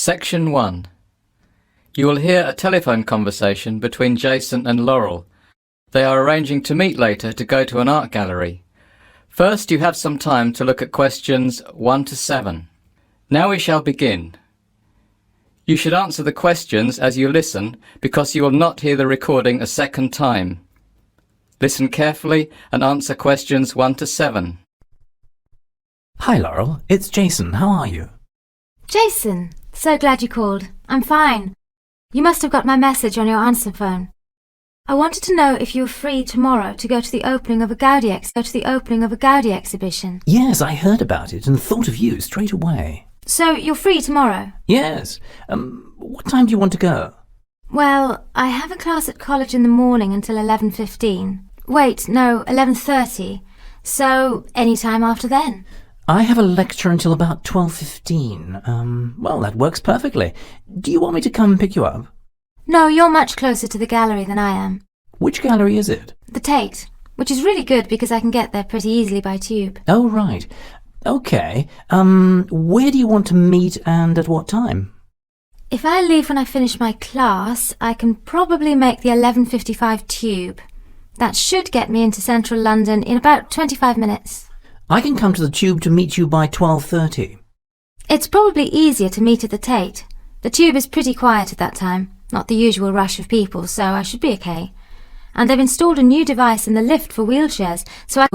Section 1. You will hear a telephone conversation between Jason and Laurel. They are arranging to meet later to go to an art gallery. First, you have some time to look at questions 1 to 7. Now we shall begin. You should answer the questions as you listen because you will not hear the recording a second time. Listen carefully and answer questions 1 to 7. Hi Laurel, it's Jason. How are you? Jason, so glad you called. I'm fine. You must have got my message on your answer phone. I wanted to know if you were free tomorrow to go to the opening of a Gaudi exhibition. Yes, I heard about it and thought of you straight away. So you're free tomorrow? Yes. What time do you want to go? Well, I have a class at college in the morning until 11:15. Wait, no, 11:30. So any time after then. I have a lecture until about 12:15. Well, that works perfectly. Do you want me to come and pick you up? No, you're much closer to the gallery than I am. Which gallery is it? The Tate, which is really good because I can get there pretty easily by tube. Oh, right. Okay. Where do you want to meet and at what time? If I leave when I finish my class, I can probably make the 11:55 tube. That should get me into central London in about 25 minutes. I can come to the tube to meet you by 12:30. It's probably easier to meet at the Tate. The tube is pretty quiet at that time, not the usual rush of people, so I should be okay. And they've installed a new device in the lift for wheelchairs, so I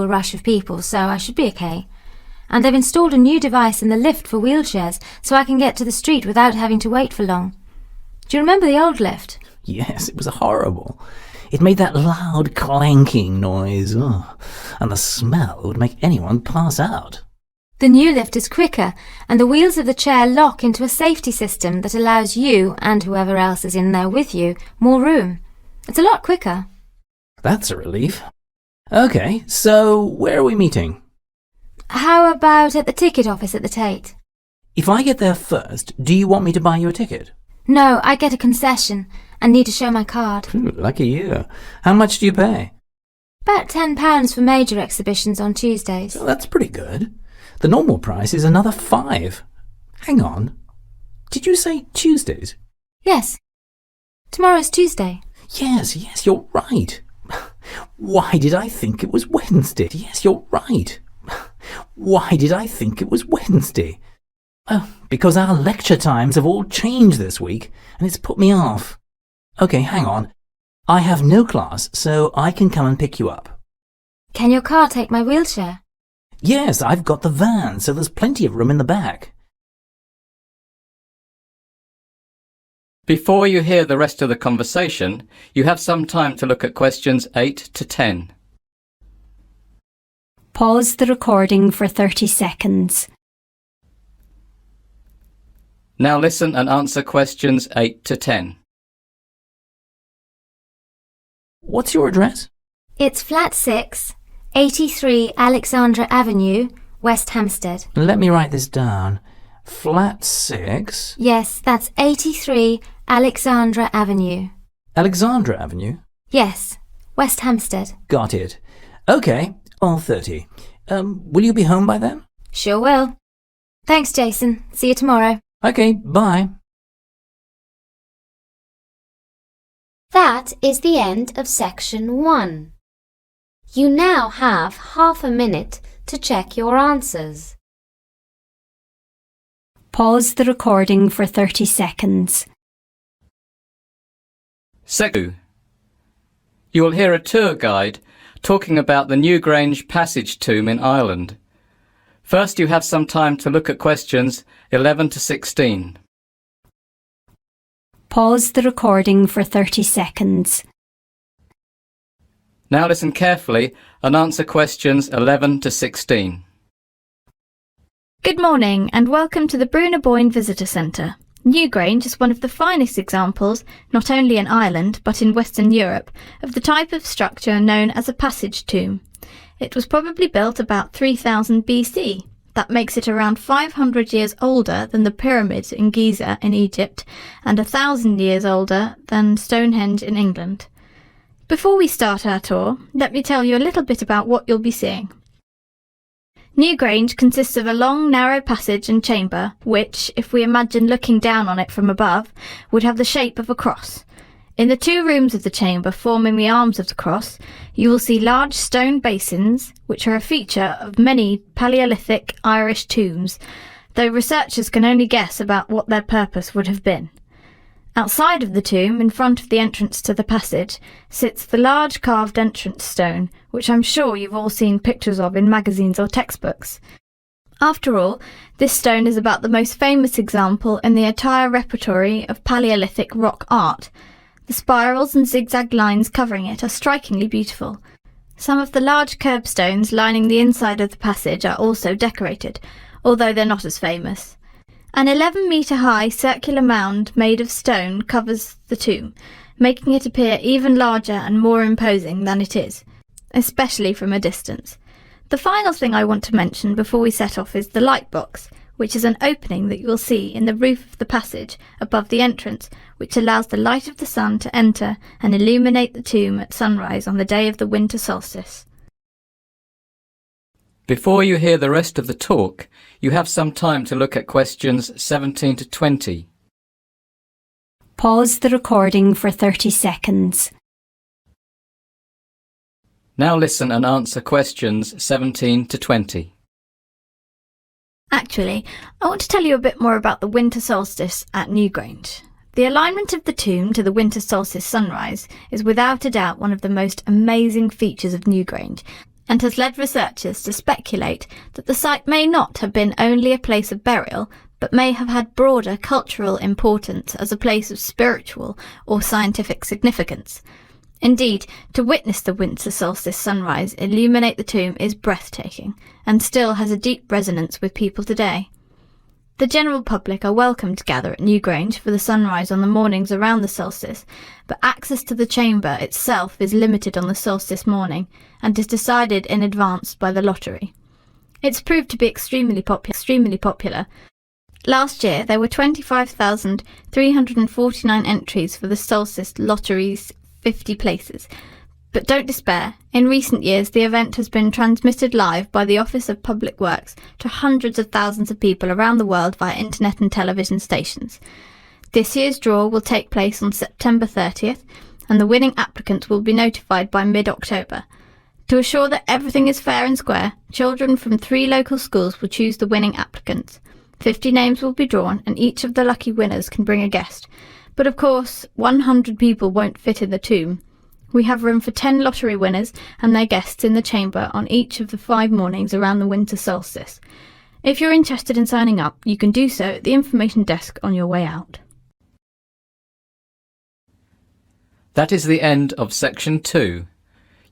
can get to the street without having to wait for long. Do you remember the old lift? Yes, it was horrible. It made that loud clanking noise, and the smell would make anyone pass out. The new lift is quicker, and the wheels of the chair lock into a safety system that allows you, and whoever else is in there with you, more room. It's a lot quicker. That's a relief. Okay, so where are we meeting? How about at the ticket office at the Tate? If I get there first, do you want me to buy you a ticket? No, I get a concession and need to show my card. Lucky you. How much do you pay? About £10 for major exhibitions on Tuesdays. Well, that's pretty good. The normal price is another £5. Hang on. Did you say Tuesdays? Yes. Tomorrow's Tuesday. Yes, you're right. Why did I think it was Wednesday? Yes, you're right. Why did I think it was Wednesday? Oh, because our lecture times have all changed this week, and it's put me off. Okay, hang on. I have no class, so I can come and pick you up. Can your car take my wheelchair? Yes, I've got the van, so there's plenty of room in the back. Before you hear the rest of the conversation, you have some time to look at questions 8 to 10. Pause the recording for 30 seconds. Now listen and answer questions 8 to 10. What's your address? It's flat 6, 83 Alexandra Avenue, West Hampstead. Let me write this down. Flat 6. Yes, that's 83 Alexandra Avenue. Alexandra Avenue? Yes, West Hampstead. Got it. Okay, 12:30. Will you be home by then? Sure will. Thanks, Jason. See you tomorrow. Okay, bye. That is the end of section 1. You now have half a minute to check your answers. Pause the recording for 30 seconds. Section 2. You will hear a tour guide talking about the Newgrange Passage tomb in Ireland. First, you have some time to look at questions 11 to 16. Pause the recording for 30 seconds. Now listen carefully and answer questions 11 to 16. Good morning and welcome to the Bruna Boyne Visitor Centre. Newgrange is one of the finest examples, not only in Ireland but in Western Europe, of the type of structure known as a passage tomb. It was probably built about 3000 BC. That makes it around 500 years older than the pyramids in Giza in Egypt and 1,000 years older than Stonehenge in England. Before we start our tour, let me tell you a little bit about what you'll be seeing. Newgrange consists of a long, narrow passage and chamber, which, if we imagine looking down on it from above, would have the shape of a cross. In the two rooms of the chamber forming the arms of the cross, you will see large stone basins, which are a feature of many Paleolithic Irish tombs, though researchers can only guess about what their purpose would have been. Outside of the tomb, in front of the entrance to the passage, sits the large carved entrance stone, which I'm sure you've all seen pictures of in magazines or textbooks. After all, this stone is about the most famous example in the entire repertory of Paleolithic rock art. The spirals and zigzag lines covering it are strikingly beautiful. Some of the large curbstones lining the inside of the passage are also decorated, although they're not as famous. An 11-metre-high circular mound made of stone covers the tomb, making it appear even larger and more imposing than it is, especially from a distance. The final thing I want to mention before we set off is the light box, which is an opening that you will see in the roof of the passage above the entrance, which allows the light of the sun to enter and illuminate the tomb at sunrise on the day of the winter solstice. Before you hear the rest of the talk, you have some time to look at questions 17 to 20. Pause the recording for 30 seconds. Now listen and answer questions 17 to 20. Actually, I want to tell you a bit more about the winter solstice at Newgrange. The alignment of the tomb to the winter solstice sunrise is without a doubt one of the most amazing features of Newgrange, and has led researchers to speculate that the site may not have been only a place of burial, but may have had broader cultural importance as a place of spiritual or scientific significance. Indeed, to witness the winter solstice sunrise illuminate the tomb is breathtaking, and still has a deep resonance with people today. The general public are welcome to gather at Newgrange for the sunrise on the mornings around the solstice, but access to the chamber itself is limited on the solstice morning, and is decided in advance by the lottery. It's proved to be extremely popular. Last year there were 25,349 entries for the solstice lottery's 50 places. But don't despair. In recent years, the event has been transmitted live by the Office of Public Works to hundreds of thousands of people around the world via internet and television stations. This year's draw will take place on September 30th, and the winning applicants will be notified by mid-October. To assure that everything is fair and square, children from 3 local schools will choose the winning applicants. 50 names will be drawn, and each of the lucky winners can bring a guest. But of course, 100 people won't fit in the tomb. We have room for 10 lottery winners and their guests in the chamber on each of the 5 mornings around the winter solstice. If you're interested in signing up, you can do so at the information desk on your way out. That is the end of section 2.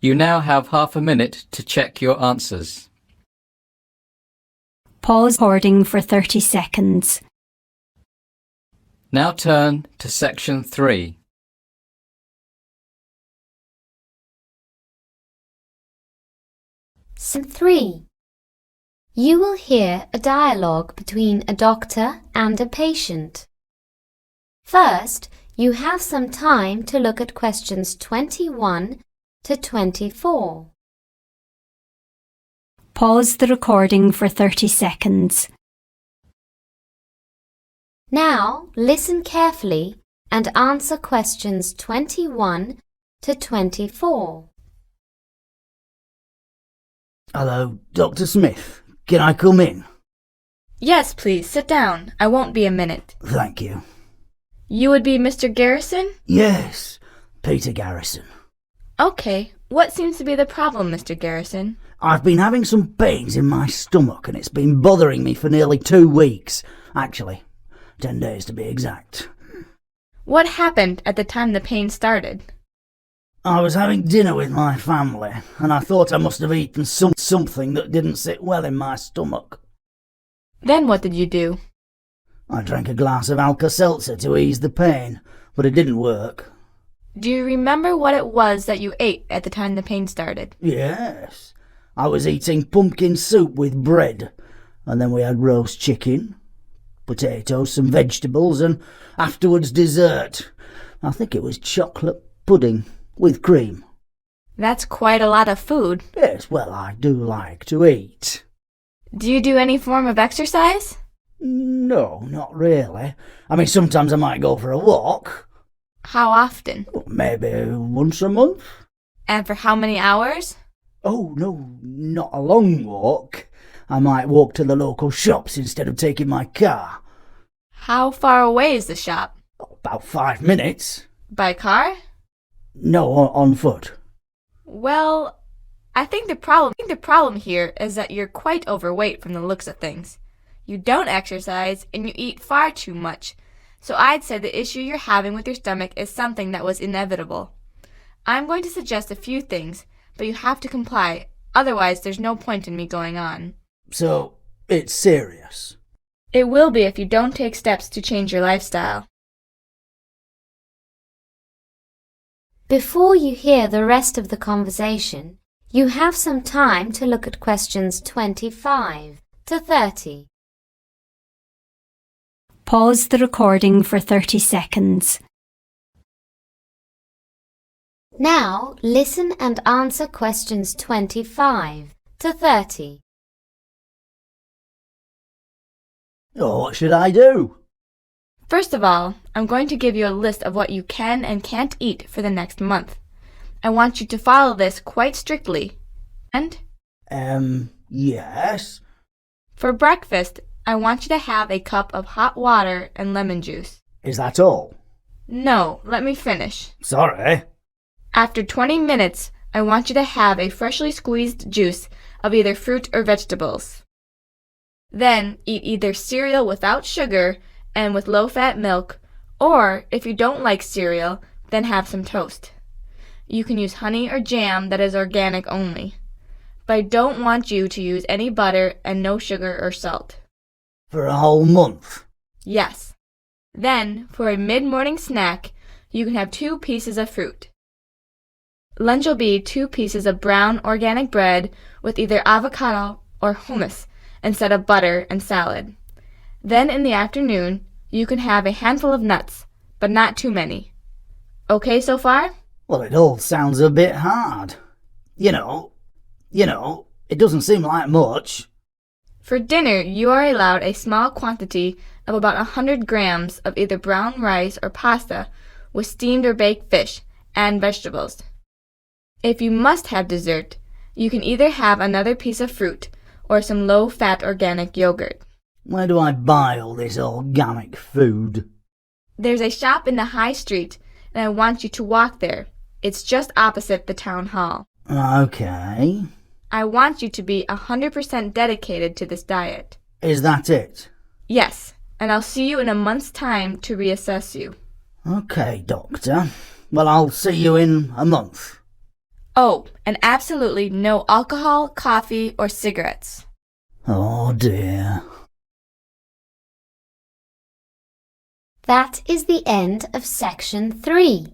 You now have half a minute to check your answers. Pause recording for 30 seconds. Now turn to section 3. Lesson 3. You will hear a dialogue between a doctor and a patient. First, you have some time to look at questions 21 to 24. Pause the recording for 30 seconds. Now, listen carefully and answer questions 21 to 24. Hello, Dr. Smith. Can I come in? Yes, please, sit down. I won't be a minute. Thank you. You would be Mr. Garrison? Yes, Peter Garrison. Okay, what seems to be the problem, Mr. Garrison? I've been having some pains in my stomach and it's been bothering me for nearly 2 weeks. Actually, 10 days to be exact. What happened at the time the pain started? I was having dinner with my family and I thought I must have eaten something that didn't sit well in my stomach. Then what did you do? I drank a glass of Alka-Seltzer to ease the pain, but it didn't work. Do you remember what it was that you ate at the time the pain started? Yes. I was eating pumpkin soup with bread, and then we had roast chicken, potatoes, some vegetables, and afterwards dessert. I think it was chocolate pudding with cream. That's quite a lot of food. Yes, well, I do like to eat. Do you do any form of exercise? No, not really. I mean, sometimes I might go for a walk. How often? Maybe once a month. And for how many hours? Oh, no, not a long walk. I might walk to the local shops instead of taking my car. How far away is the shop? About 5 minutes. By car? No, on foot. Well, I think the problem here is that you're quite overweight from the looks of things. You don't exercise and you eat far too much. So I'd say the issue you're having with your stomach is something that was inevitable. I'm going to suggest a few things, but you have to comply. Otherwise, there's no point in me going on. So, it's serious. It will be if you don't take steps to change your lifestyle. Before you hear the rest of the conversation, you have some time to look at questions 25 to 30. Pause the recording for 30 seconds. Now, listen and answer questions 25 to 30. Oh, what should I do? First of all, I'm going to give you a list of what you can and can't eat for the next month. I want you to follow this quite strictly. And? Yes. For breakfast, I want you to have a cup of hot water and lemon juice. Is that all? No, let me finish. Sorry. After 20 minutes, I want you to have a freshly squeezed juice of either fruit or vegetables. Then eat either cereal without sugar and with low-fat milk, or if you don't like cereal, then have some toast. You can use honey or jam that is organic only. But I don't want you to use any butter and no sugar or salt. For a whole month? Yes. Then, for a mid-morning snack, you can have 2 pieces of fruit. Lunch will be 2 pieces of brown organic bread with either avocado or hummus instead of butter and salad. Then in the afternoon, you can have a handful of nuts, but not too many. Okay so far? Well, it all sounds a bit hard. You know, it doesn't seem like much. For dinner, you are allowed a small quantity of about 100 grams of either brown rice or pasta with steamed or baked fish and vegetables. If you must have dessert, you can either have another piece of fruit or some low-fat organic yogurt. Where do I buy all this organic food? There's a shop in the high street, and I want you to walk there. It's just opposite the town hall. Okay. I want you to be 100% dedicated to this diet. Is that it? Yes, and I'll see you in a month's time to reassess you. Okay, Doctor. Well, I'll see you in a month. Oh, and absolutely no alcohol, coffee, or cigarettes. Oh dear. That is the end of section 3.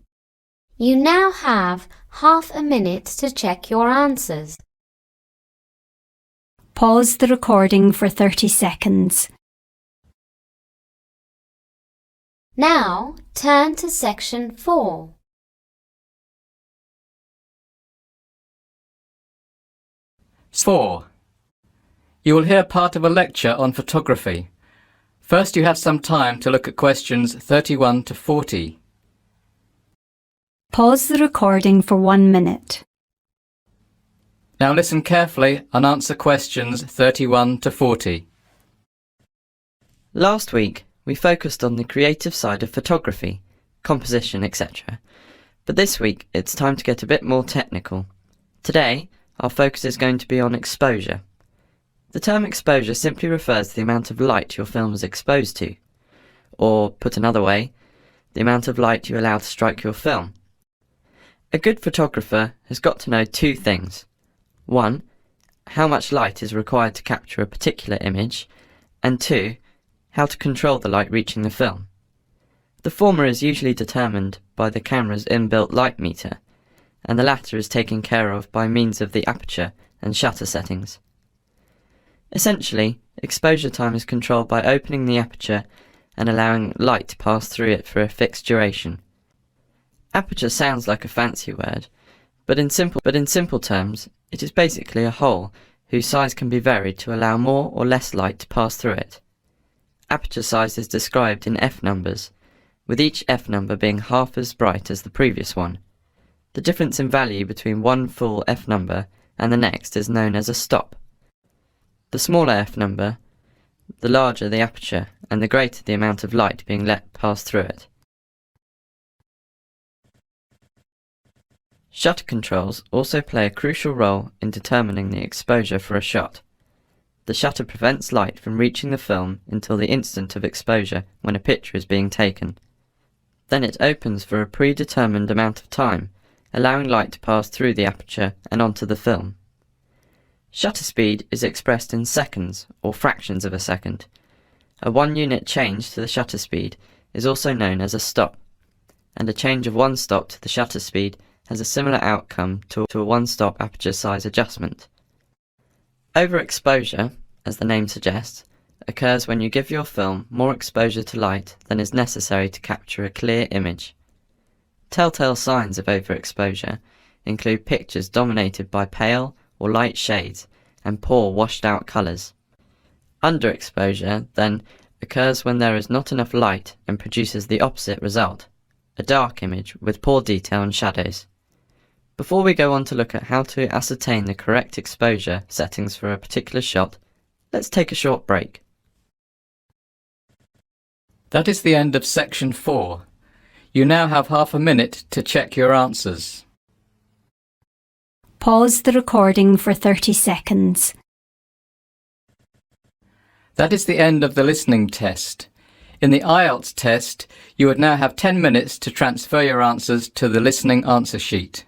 You now have half a minute to check your answers. Pause the recording for 30 seconds. Now, turn to section 4. Four. You will hear part of a lecture on photography. First, you have some time to look at questions 31 to 40. Pause the recording for 1 minute. Now listen carefully and answer questions 31 to 40. Last week, we focused on the creative side of photography, composition, etc. But this week, it's time to get a bit more technical. Today, our focus is going to be on exposure. The term exposure simply refers to the amount of light your film is exposed to, or, put another way, the amount of light you allow to strike your film. A good photographer has got to know 2 things. 1. How much light is required to capture a particular image, and 2. How to control the light reaching the film. The former is usually determined by the camera's inbuilt light meter, and the latter is taken care of by means of the aperture and shutter settings. Essentially, exposure time is controlled by opening the aperture and allowing light to pass through it for a fixed duration. Aperture sounds like a fancy word, but in simple terms, it is basically a hole whose size can be varied to allow more or less light to pass through it. Aperture size is described in f numbers, with each f number being half as bright as the previous one. The difference in value between one full f number and the next is known as a stop. The smaller f number, the larger the aperture, and the greater the amount of light being let pass through it. Shutter controls also play a crucial role in determining the exposure for a shot. The shutter prevents light from reaching the film until the instant of exposure when a picture is being taken. Then it opens for a predetermined amount of time, allowing light to pass through the aperture and onto the film. Shutter speed is expressed in seconds or fractions of a second. A 1 unit change to the shutter speed is also known as a stop, and a change of 1 stop to the shutter speed has a similar outcome to a 1 stop aperture size adjustment. Overexposure, as the name suggests, occurs when you give your film more exposure to light than is necessary to capture a clear image. Telltale signs of overexposure include pictures dominated by pale or light shades and poor washed out colours. Underexposure, then, occurs when there is not enough light and produces the opposite result, a dark image with poor detail and shadows. Before we go on to look at how to ascertain the correct exposure settings for a particular shot, let's take a short break. That is the end of section 4. You now have half a minute to check your answers. Pause the recording for 30 seconds. That is the end of the listening test. In the IELTS test, you would now have 10 minutes to transfer your answers to the listening answer sheet.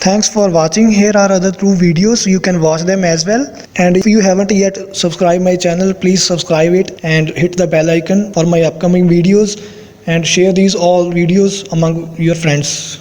Thanks for watching. Here are other 2 videos. You can watch them as well. And if you haven't yet subscribed my channel, please subscribe it and hit the bell icon for my upcoming videos, and share these all videos among your friends.